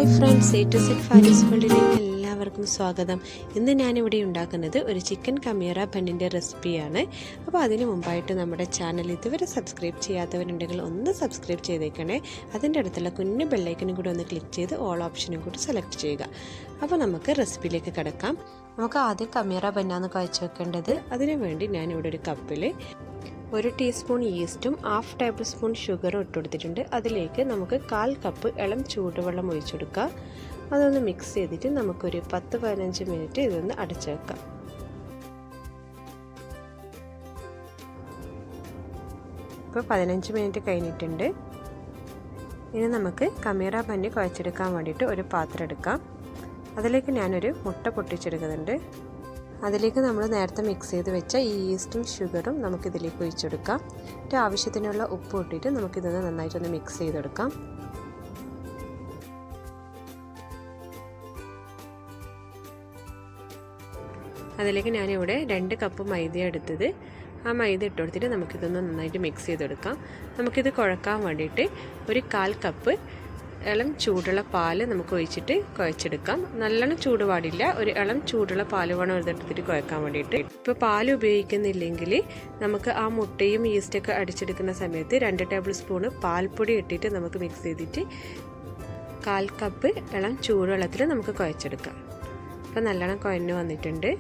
Hi friends, A2Z Faris വേൾഡിലേക്ക് എല്ലാവർക്കും സ്വാഗതം. ഇന്ന് ഞാനിവിടെ ഉണ്ടാക്കുന്നത് ഒരു ചിക്കൻ കമീറ ബണ്ണിൻ്റെ റെസിപ്പിയാണ്. അപ്പോൾ അതിന് മുമ്പായിട്ട് നമ്മുടെ ചാനൽ ഇതുവരെ സബ്സ്ക്രൈബ് ചെയ്യാത്തവരുണ്ടെങ്കിൽ ഒന്ന് സബ്സ്ക്രൈബ് ചെയ്തേക്കണേ. അതിൻ്റെ അടുത്തുള്ള കുഞ്ഞു ബെല്ലൈക്കനും കൂടി ഒന്ന് ക്ലിക്ക് ചെയ്ത് ഓൾ ഓപ്ഷനും കൂടി സെലക്ട് ചെയ്യുക. അപ്പോൾ നമുക്ക് റെസിപ്പിയിലേക്ക് കിടക്കാം. നമുക്ക് ആദ്യം കമീറ ബന്നാണ് കുഴച്ച് വെക്കേണ്ടത്. അതിനു വേണ്ടി ഞാനിവിടെ ഒരു കപ്പിൽ 1 ടീസ്പൂൺ ഈസ്റ്റും 1/2 ടേബിൾ സ്പൂൺ ഷുഗറും ഇട്ട് കൊടുത്തിട്ടുണ്ട്. അതിലേക്ക് നമുക്ക് 1/4 കപ്പ് ഇളം ചൂടുവെള്ളം ഒഴിച്ചെടുക്കുക. അതൊന്ന് മിക്സ് ചെയ്തിട്ട് നമുക്കൊരു 10-15 മിനിറ്റ് ഇതൊന്ന് അടച്ചു വെക്കാം. ഇപ്പോൾ 15 മിനിറ്റ് കഴിഞ്ഞിട്ടുണ്ട്. ഇനി നമുക്ക് കമീറ ബന്ന് കുഴച്ചെടുക്കാൻ വേണ്ടിയിട്ട് ഒരു പാത്രം എടുക്കാം. അതിലേക്ക് ഞാനൊരു മുട്ട പൊട്ടിച്ചെടുക്കുന്നുണ്ട്. അതിലേക്ക് നമ്മൾ നേരത്തെ മിക്സ് ചെയ്ത് വെച്ച ഈ ഈസ്റ്റും ഷുഗറും നമുക്കിതിലേക്ക് ഒഴിച്ചെടുക്കാം. എന്നിട്ട് ആവശ്യത്തിനുള്ള ഉപ്പ് ഇട്ടിട്ട് നമുക്കിതൊന്ന് നന്നായിട്ടൊന്ന് മിക്സ് ചെയ്തെടുക്കാം. അതിലേക്ക് ഞാനിവിടെ 2 കപ്പ് മൈദ എടുത്തത്. ആ മൈദ ഇട്ട് കൊടുത്തിട്ട് നമുക്കിതൊന്ന് നന്നായിട്ട് മിക്സ് ചെയ്തെടുക്കാം. നമുക്കിത് കുഴക്കാൻ വേണ്ടിയിട്ട് ഒരു 1/4 കപ്പ് ഇളം ചൂടുള്ള പാല് നമുക്ക് ഒഴിച്ചിട്ട് കുഴച്ചെടുക്കാം. നല്ലോണം ചൂട് പാടില്ല, ഒരു ഇളം ചൂടുള്ള പാല് വേണം ഇതെടുത്തിട്ട് കുഴക്കാൻ വേണ്ടിയിട്ട്. ഇപ്പോൾ പാൽ ഉപയോഗിക്കുന്നില്ലെങ്കിൽ നമുക്ക് ആ മുട്ടയും ഈസ്റ്റൊക്കെ അടിച്ചെടുക്കുന്ന സമയത്ത് 2 ടേബിൾ സ്പൂണ് പാൽപ്പൊടി ഇട്ടിട്ട് നമുക്ക് മിക്സ് ചെയ്തിട്ട് 1/4 കപ്പ് ഇളം ചൂടുവെള്ളത്തിൽ നമുക്ക് കുഴച്ചെടുക്കാം. അപ്പോൾ നല്ലോണം കുഴഞ്ഞ് വന്നിട്ടുണ്ട്.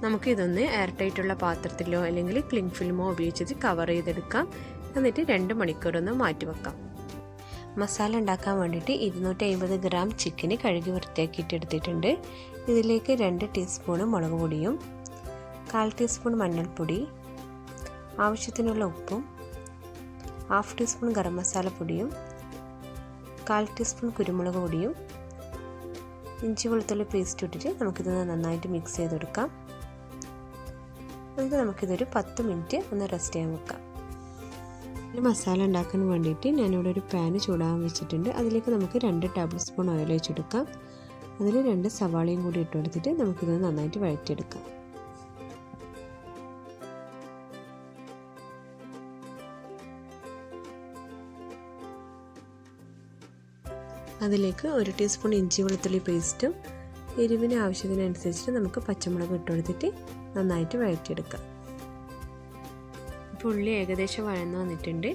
നമുക്കിതൊന്ന് എയർ ടൈറ്റുള്ള പാത്രത്തിലോ അല്ലെങ്കിൽ ക്ലിംഗ് ഫിലിമോ ഉപയോഗിച്ചിട്ട് കവർ ചെയ്തെടുക്കാം. എന്നിട്ട് 2 മണിക്കൂറൊന്ന് മാറ്റി വെക്കാം. മസാല ഉണ്ടാക്കാൻ വേണ്ടിയിട്ട് 250 ഗ്രാം ചിക്കന് കഴുകി വൃത്തിയാക്കിയിട്ട് എടുത്തിട്ടുണ്ട്. ഇതിലേക്ക് 2 ടീസ്പൂണ് മുളക് പൊടിയും 1/4 ടീസ്പൂൺ മഞ്ഞൾപ്പൊടി, ആവശ്യത്തിനുള്ള ഉപ്പും, 1/2 ടീസ്പൂൺ ഗരമസാല പൊടിയും, 1/4 ടീസ്പൂൺ കുരുമുളക് പൊടിയും, ഇഞ്ചി വെളുത്തുള്ളി പേസ്റ്റ് ഇട്ടിട്ട് നമുക്കിത് നന്നായിട്ട് മിക്സ് ചെയ്തെടുക്കാം. എന്നിട്ട് നമുക്കിതൊരു 10 മിനിറ്റ് ഒന്ന് റെസ്റ്റ് ചെയ്യാൻ വെക്കാം. ഈ മസാല ഉണ്ടാക്കാൻ വേണ്ടിയിട്ട് ഞാനിവിടെ ഒരു പാന് ചൂടാൻ വെച്ചിട്ടുണ്ട്. അതിലേക്ക് നമുക്ക് 2 ടേബിൾ സ്പൂൺ ഓയിൽ ഒഴിച്ചെടുക്കാം. അതിൽ 2 സവാളയും കൂടി ഇട്ട് കൊടുത്തിട്ട് നമുക്കിത് നന്നായിട്ട് വഴറ്റിയെടുക്കാം. അതിലേക്ക് 1 ടീസ്പൂൺ ഇഞ്ചി വെളുത്തുള്ളി പേസ്റ്റും എരിവിന് ആവശ്യത്തിനനുസരിച്ചിട്ട് നമുക്ക് പച്ചമുളക് ഇട്ട് കൊടുത്തിട്ട് നന്നായിട്ട് വഴറ്റിയെടുക്കാം. ഇപ്പോൾ ഉള്ളി ഏകദേശം വഴന്ന് വന്നിട്ടുണ്ട്.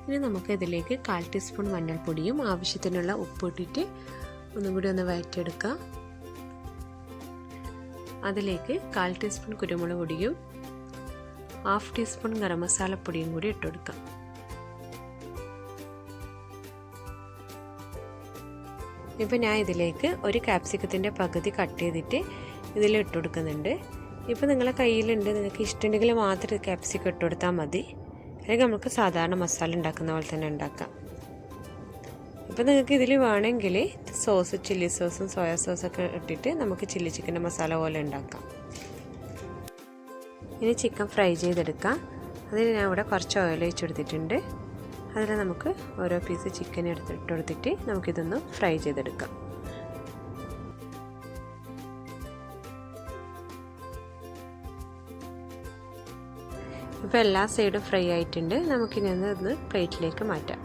ഇനി നമുക്ക് ഇതിലേക്ക് 1/4 ടീസ്പൂൺ മഞ്ഞൾപ്പൊടിയും ആവശ്യത്തിനുള്ള ഉപ്പ് ഇട്ടിട്ട് ഒന്നും കൂടി ഒന്ന് വഴറ്റിയെടുക്കാം. അതിലേക്ക് 1/4 ടീസ്പൂൺ കുരുമുളക് പൊടിയും 1/2 ടീസ്പൂൺ ഗരമസാല പൊടിയും കൂടി ഇട്ട് കൊടുക്കാം. ഇപ്പോൾ ഞാൻ ഇതിലേക്ക് ഒരു കാപ്സിക്കത്തിൻ്റെ പകുതി കട്ട് ചെയ്തിട്ട് ഇതിൽ ഇട്ട് കൊടുക്കുന്നുണ്ട്. ഇപ്പോൾ നിങ്ങളെ കയ്യിലുണ്ട്, നിങ്ങൾക്ക് ഇഷ്ടമുണ്ടെങ്കിൽ മാത്രം കാപ്സിക്കം ഇട്ട് കൊടുത്താൽ മതി. അല്ലെങ്കിൽ നമുക്ക് സാധാരണ മസാല ഉണ്ടാക്കുന്ന പോലെ തന്നെ ഉണ്ടാക്കാം. ഇപ്പോൾ നിങ്ങൾക്ക് ഇതിൽ വേണമെങ്കിൽ സോസ്, ചില്ലി സോസും സോയാ സോസൊക്കെ ഇട്ടിട്ട് നമുക്ക് ചില്ലി ചിക്കൻ്റെ മസാല പോലെ ഉണ്ടാക്കാം. ഇനി ചിക്കൻ ഫ്രൈ ചെയ്തെടുക്കാം. അതിന് ഞാൻ ഇവിടെ കുറച്ച് ഓയിൽ ഒഴിച്ചെടുത്തിട്ടുണ്ട്. അതിൽ നമുക്ക് ഓരോ പീസ് ചിക്കൻ ഇട്ട് കൊടുത്തിട്ട് നമുക്കിതൊന്ന് ഫ്രൈ ചെയ്തെടുക്കാം. ഇപ്പോൾ എല്ലാ സൈഡും ഫ്രൈ ആയിട്ടുണ്ട്. നമുക്കിനി ഒന്ന് പ്ലേറ്റിലേക്ക് മാറ്റാം.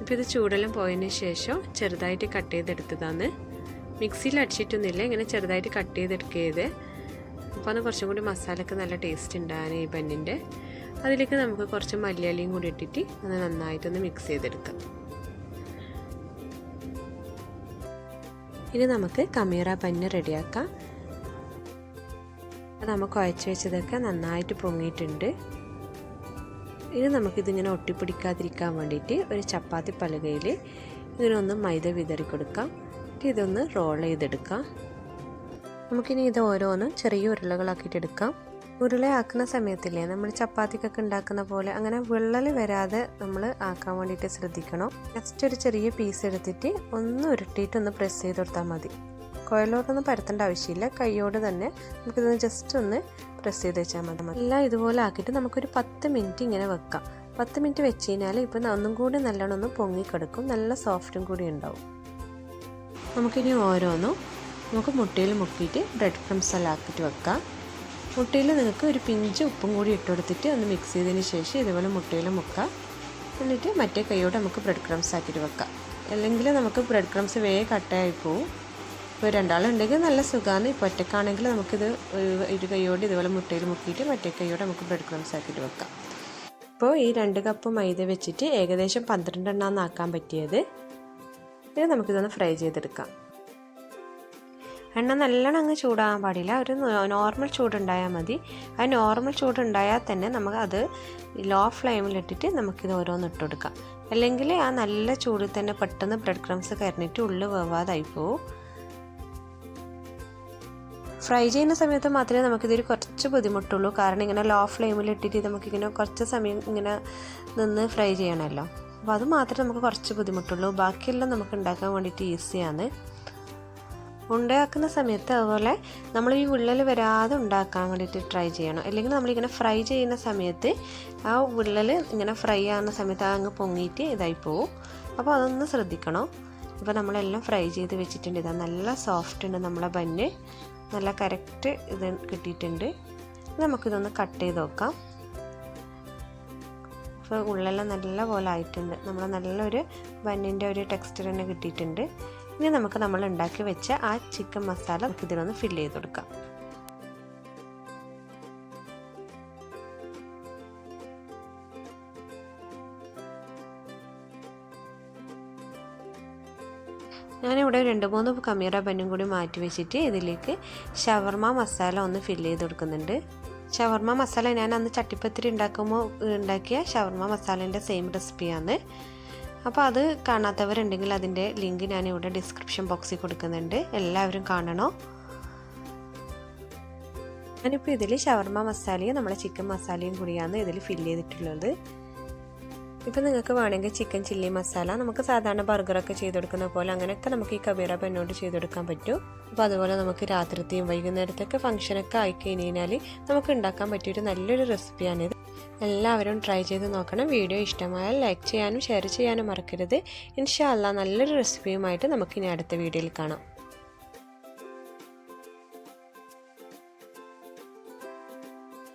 ഇപ്പോൾ ഇത് ചൂടെല്ലാം പോയതിന് ശേഷം ചെറുതായിട്ട് കട്ട് ചെയ്തെടുത്തതാണ്. മിക്സിയിൽ അടിച്ചിട്ടൊന്നുമില്ല, ഇങ്ങനെ ചെറുതായിട്ട് കട്ട് ചെയ്തെടുക്കരുത്. അപ്പോൾ അത് കുറച്ചും കൂടി മസാലയ്ക്ക് നല്ല ടേസ്റ്റ് ഉണ്ടാകാൻ ഈ ബന്നിൻ്റെ. അതിലേക്ക് നമുക്ക് കുറച്ച് മല്ലിയിലയും കൂടി ഇട്ടിട്ട് അത് നന്നായിട്ടൊന്ന് മിക്സ് ചെയ്തെടുക്കാം. ഇനി നമുക്ക് കമീറ ബന്ന് റെഡിയാക്കാം. അത് നമുക്ക് കുഴച്ച് വെച്ചതൊക്കെ നന്നായിട്ട് പൊങ്ങിയിട്ടുണ്ട്. ഇനി നമുക്കിതിങ്ങനെ ഒട്ടിപ്പിടിക്കാതിരിക്കാൻ വേണ്ടിയിട്ട് ഒരു ചപ്പാത്തി പലകയിൽ ഇങ്ങനെ ഒന്ന് മൈദ വിതറി കൊടുക്കാം. ഇതൊന്ന് റോൾ ചെയ്തെടുക്കാം. നമുക്കിനി ഇത് ഓരോന്നും ചെറിയ ഉരുളകളാക്കിയിട്ട് എടുക്കാം. ഉരുളയാക്കുന്ന സമയത്തില്ലേ, നമ്മൾ ചപ്പാത്തിക്കൊക്കെ ഉണ്ടാക്കുന്ന പോലെ അങ്ങനെ വിള്ളൽ വരാതെ നമ്മൾ ആക്കാൻ വേണ്ടിയിട്ട് ശ്രദ്ധിക്കണം. ജസ്റ്റ് ഒരു ചെറിയ പീസ് എടുത്തിട്ട് ഒന്ന് ഉരുട്ടിയിട്ടൊന്ന് പ്രസ് ചെയ്ത് കൊടുത്താൽ മതി. കോയിലോട്ടൊന്നും പരത്തേണ്ട ആവശ്യമില്ല, കൈയോട് തന്നെ നമുക്കിതൊന്ന് ജസ്റ്റ് ഒന്ന് പ്രസ് ചെയ്ത് വെച്ചാൽ മതി. എല്ലാം ഇതുപോലെ ആക്കിയിട്ട് നമുക്കൊരു 10 മിനിറ്റ് ഇങ്ങനെ വെക്കാം. 10 മിനിറ്റ് വെച്ച് കഴിഞ്ഞാൽ ഇപ്പോൾ ഒന്നും കൂടി നല്ലോണം ഒന്ന് പൊങ്ങിക്കിടക്കും, നല്ല സോഫ്റ്റും കൂടി ഉണ്ടാവും. നമുക്കിനി ഓരോന്നും നമുക്ക് മുട്ടയിൽ മുക്കിയിട്ട് ബ്രെഡ് ക്രംസ് എല്ലാം ആക്കിയിട്ട് വെക്കാം. മുട്ടയിൽ നിങ്ങൾക്ക് ഒരു പിഞ്ച് ഉപ്പും കൂടി ഇട്ട് കൊടുത്തിട്ട് ഒന്ന് മിക്സ് ചെയ്തതിന് ശേഷം ഇതുപോലെ മുട്ടയിൽ മുക്കാം. എന്നിട്ട് മറ്റേ കൈയോടെ നമുക്ക് ബ്രെഡ് ക്രംസ് ആക്കിയിട്ട് വെക്കാം. അല്ലെങ്കിൽ നമുക്ക് ബ്രെഡ് ക്രംസ് വേഗം കട്ടയായി പോവും. ഇപ്പോൾ രണ്ടാളുണ്ടെങ്കിൽ നല്ല സുഖമാണ്. ഇപ്പോൾ ഒറ്റക്കാണെങ്കിൽ നമുക്കിത് ഒരു കൈയോട് ഇതുപോലെ മുട്ടയിൽ മുക്കിയിട്ട് മറ്റേ കൈയോടെ നമുക്ക് ബ്രെഡ് ക്രംസ് ആക്കിയിട്ട് വെക്കാം. ഇപ്പോൾ ഈ 2 കപ്പ് മൈദ വെച്ചിട്ട് ഏകദേശം 12 എണ്ണമാണ് ആക്കാൻ പറ്റിയത്. ഇനി നമുക്കിതൊന്ന് ഫ്രൈ ചെയ്തെടുക്കാം. എണ്ണ നല്ലോണം അങ്ങ് ചൂടാകാൻ പാടില്ല, ഒരു നോർമൽ ചൂടുണ്ടായാൽ മതി. ആ നോർമൽ ചൂടുണ്ടായാൽ തന്നെ നമുക്ക് അത് ലോ ഫ്ലെയിമിലിട്ടിട്ട് നമുക്കിത് ഓരോന്ന് ഇട്ട് കൊടുക്കാം. അല്ലെങ്കിൽ ആ നല്ല ചൂടിൽ തന്നെ പെട്ടെന്ന് ബ്രെഡ് ക്രംസ് കരിഞ്ഞിട്ട് ഉള്ളിൽ വേവാതായി പോവും. ഫ്രൈ ചെയ്യുന്ന സമയത്ത് മാത്രമേ നമുക്കിതൊരു കുറച്ച് ബുദ്ധിമുട്ടുള്ളൂ. കാരണം ഇങ്ങനെ ലോ ഫ്ലെയിമിലിട്ടിട്ട് നമുക്കിങ്ങനെ കുറച്ച് സമയം ഇങ്ങനെ നിന്ന് ഫ്രൈ ചെയ്യണമല്ലോ. അപ്പോൾ അത് മാത്രമേ നമുക്ക് കുറച്ച് ബുദ്ധിമുട്ടുള്ളൂ. ബാക്കിയെല്ലാം നമുക്ക് ഉണ്ടാക്കാൻ വേണ്ടിയിട്ട് ഈസിയാണ്. ഉണ്ടാക്കുന്ന സമയത്ത് അതുപോലെ നമ്മൾ ഈ വിള്ളൽ വരാതെ ഉണ്ടാക്കാൻ വേണ്ടിയിട്ട് ട്രൈ ചെയ്യണം. അല്ലെങ്കിൽ നമ്മളിങ്ങനെ ഫ്രൈ ചെയ്യുന്ന സമയത്ത് ആ വിള്ളൽ ഇങ്ങനെ ഫ്രൈ ആകുന്ന സമയത്ത് അങ്ങ് പൊങ്ങിയിട്ട് ഇതായി പോവും. അപ്പോൾ അതൊന്ന് ശ്രദ്ധിക്കണം. ഇപ്പോൾ നമ്മളെല്ലാം ഫ്രൈ ചെയ്ത് വെച്ചിട്ടുണ്ട്. ഇതാ നല്ല സോഫ്റ്റ് ഉണ്ട് നമ്മളെ ബന്ന്, നല്ല കറക്റ്റ് ഇത് കിട്ടിയിട്ടുണ്ട്. നമുക്കിതൊന്ന് കട്ട് ചെയ്ത് നോക്കാം. അപ്പോൾ ഉള്ളെല്ലാം നല്ല പോലെ ആയിട്ടുണ്ട്. നമ്മൾ നല്ലൊരു ബന്നിൻ്റെ ഒരു ടെക്സ്ചർ തന്നെ കിട്ടിയിട്ടുണ്ട്. ഇനി നമുക്ക് നമ്മൾ ഉണ്ടാക്കി വെച്ച ആ ചിക്കൻ മസാല നമുക്ക് ഇതിലൊന്ന് ഫില്ല് ചെയ്ത് കൊടുക്കാം. ഞാനിവിടെ 2-3 കമീറ ബന്നും കൂടി മാറ്റി വെച്ചിട്ട് ഇതിലേക്ക് ഷവർമ മസാല ഒന്ന് ഫില്ല് ചെയ്ത് കൊടുക്കുന്നുണ്ട്. ഷവർമ മസാല ഞാൻ അന്ന് ചട്ടിപ്പത്തിരി ഉണ്ടാക്കുമ്പോൾ ഉണ്ടാക്കിയ ഷവർമ മസാലേൻ്റെ സെയിം റെസിപ്പിയാണ്. അപ്പോൾ അത് കാണാത്തവരുണ്ടെങ്കിൽ അതിൻ്റെ ലിങ്ക് ഞാനിവിടെ ഡിസ്ക്രിപ്ഷൻ ബോക്സിൽ കൊടുക്കുന്നുണ്ട്, എല്ലാവരും കാണണോ. ഞാനിപ്പോൾ ഇതിൽ ഷവർമ മസാലയും നമ്മുടെ ചിക്കൻ മസാലയും കൂടിയാണ് ഇതിൽ ഫില്ല് ചെയ്തിട്ടുള്ളത്. ഇപ്പോൾ നിങ്ങൾക്ക് വേണമെങ്കിൽ ചിക്കൻ ചില്ലി മസാല നമുക്ക് സാധാരണ ബർഗറൊക്കെ ചെയ്ത് കൊടുക്കുന്ന പോലെ അങ്ങനെയൊക്കെ നമുക്ക് ഈ കബീറ ബന്നോട് ചെയ്തെടുക്കാൻ പറ്റും. അപ്പോൾ അതുപോലെ നമുക്ക് രാത്രിത്തെയും വൈകുന്നേരത്തൊക്കെ ഫംഗ്ഷനൊക്കെ ആയിക്കഴിഞ്ഞാൽ നമുക്ക് ഉണ്ടാക്കാൻ പറ്റിയൊരു നല്ലൊരു റെസിപ്പിയാണിത്. എല്ലാവരും ട്രൈ ചെയ്ത് നോക്കണം. വീഡിയോ ഇഷ്ടമായാൽ ലൈക്ക് ചെയ്യാനും ഷെയർ ചെയ്യാനും മറക്കരുത്. ഇൻഷാ അല്ലാഹ് നല്ലൊരു റെസിപ്പിയുമായിട്ട് നമുക്കിനി അടുത്ത വീഡിയോയിൽ കാണാം.